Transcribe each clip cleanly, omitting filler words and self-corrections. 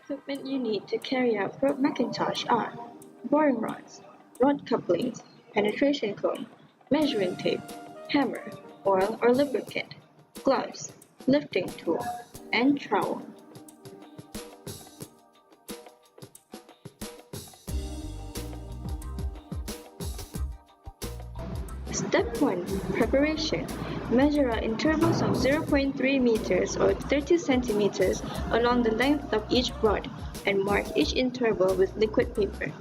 equipment you need to carry out for Mackintosh are boring rods, rod couplings, penetration cone, measuring tape, hammer, oil or lubricant, gloves, lifting tool, and trowel. Step 1. Preparation. Measure out intervals of 0.3 meters or 30 centimeters along the length of each rod and mark each interval with liquid paper.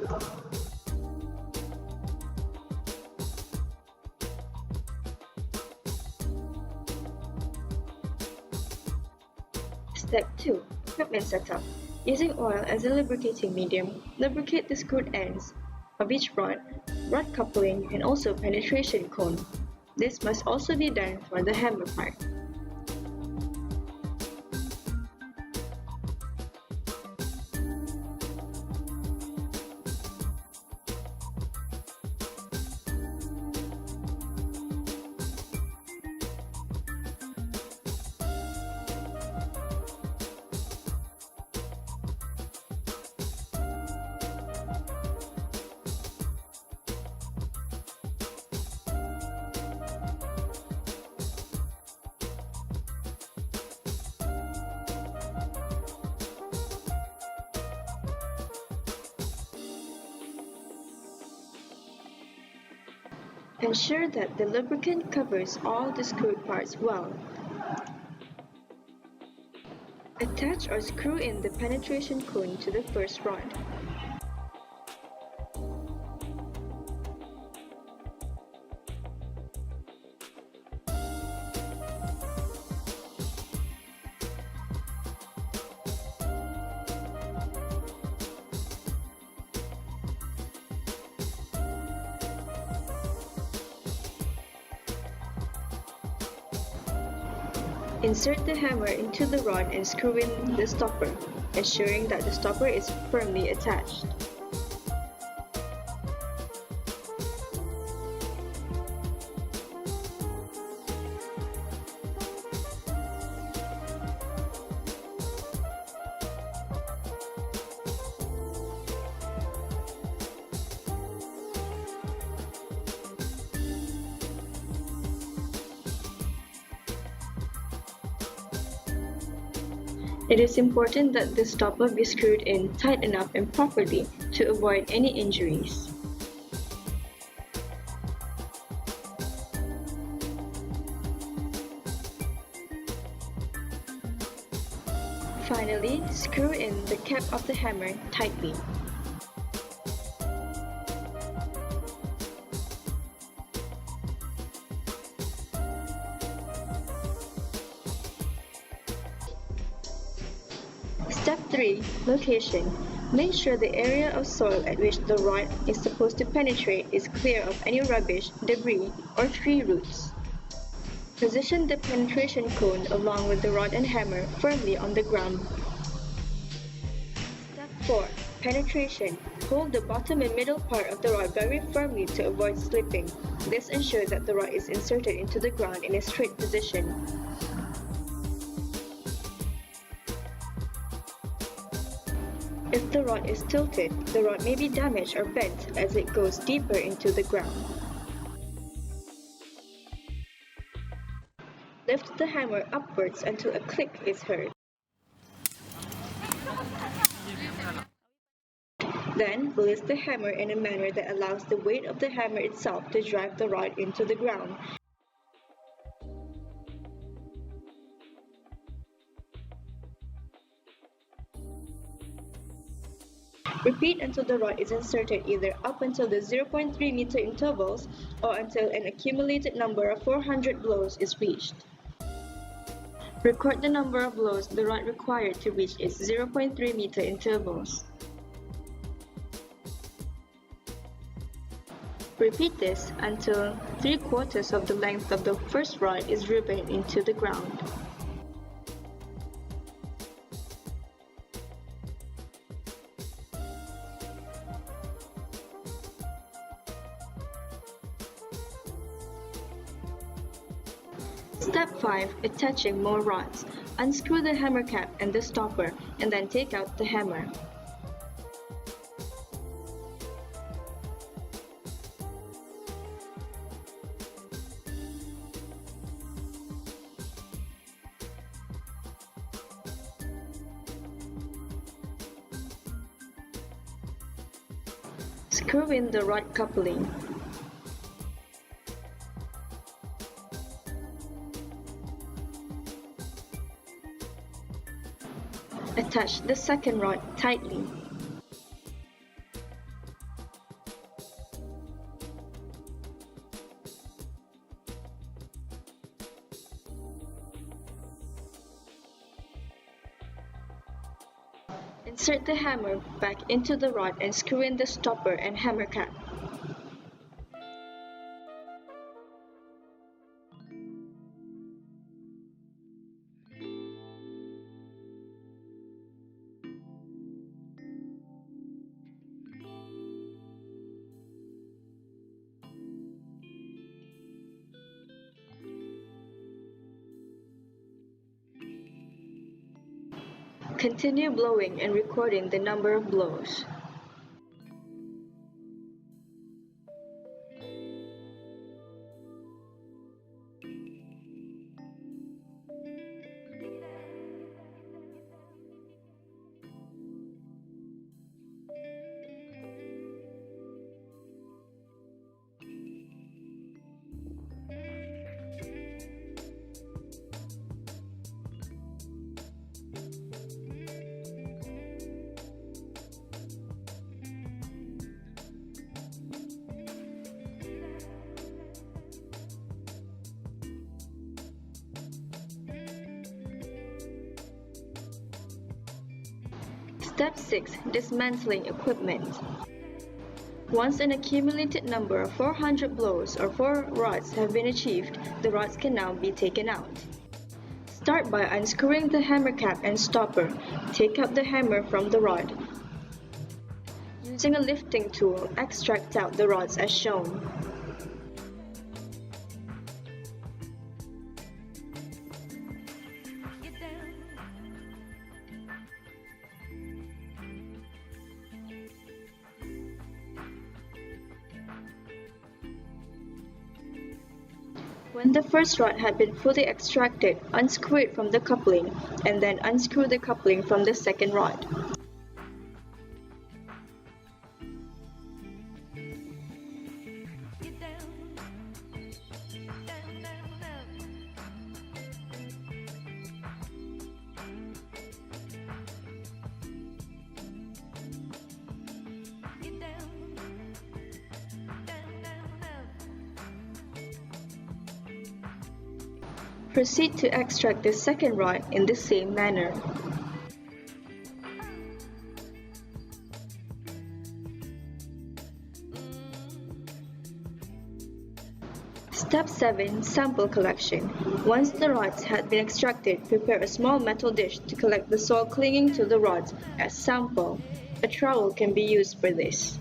Step 2. Equipment setup. Using oil as a lubricating medium, lubricate the screwed ends of each rod coupling, and also penetration cone. This must also be done for the hammer part. Ensure that the lubricant covers all the screwed parts well. Attach or screw in the penetration cone to the first rod. Insert the hammer into the rod and screw in the stopper, ensuring that the stopper is firmly attached. It is important that the stopper be screwed in tight enough and properly to avoid any injuries. Finally, screw in the cap of the hammer tightly. Step 3. Location. Make sure the area of soil at which the rod is supposed to penetrate is clear of any rubbish, debris, or tree roots. Position the penetration cone along with the rod and hammer firmly on the ground. Step 4. Penetration. Hold the bottom and middle part of the rod very firmly to avoid slipping. This ensures that the rod is inserted into the ground in a straight position. If the rod is tilted, the rod may be damaged or bent as it goes deeper into the ground. Lift the hammer upwards until a click is heard. Then, release the hammer in a manner that allows the weight of the hammer itself to drive the rod into the ground. Repeat until the rod is inserted either up until the 0.3 meter intervals or until an accumulated number of 400 blows is reached. Record the number of blows the rod required to reach its 0.3 meter intervals. Repeat this until 3/4 of the length of the first rod is driven into the ground. Step 5. Attaching more rods. Unscrew the hammer cap and the stopper, and then take out the hammer. Screw in the rod coupling. Attach the second rod tightly. Insert the hammer back into the rod and screw in the stopper and hammer cap. Continue blowing and recording the number of blows. Step 6. Dismantling equipment. Once an accumulated number of 400 blows or 4 rods have been achieved, the rods can now be taken out. Start by unscrewing the hammer cap and stopper. Take out the hammer from the rod. Using a lifting tool, extract out the rods as shown. When the first rod had been fully extracted, unscrew it from the coupling, and then unscrew the coupling from the second rod. Proceed to extract the second rod in the same manner. Step 7. Sample collection. Once the rods had been extracted, prepare a small metal dish to collect the soil clinging to the rods as sample. A trowel can be used for this.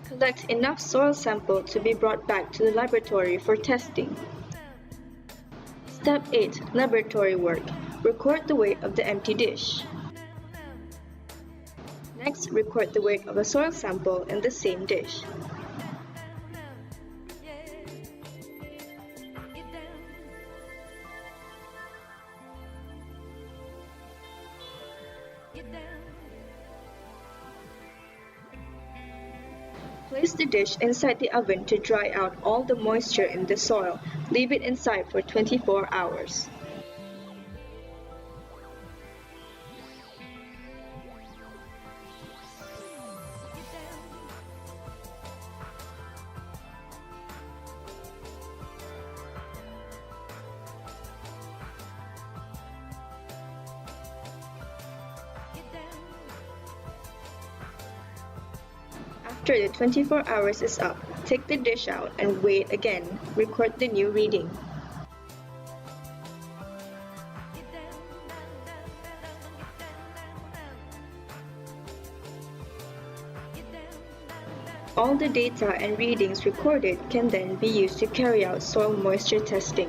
Collect enough soil sample to be brought back to the laboratory for testing. Step 8. Laboratory work. Record the weight of the empty dish. Next, record the weight of a soil sample in the same dish. Place the dish inside the oven to dry out all the moisture in the soil. Leave it inside for 24 hours. After the 24 hours is up, take the dish out and weigh it again. Record the new reading. All the data and readings recorded can then be used to carry out soil moisture testing.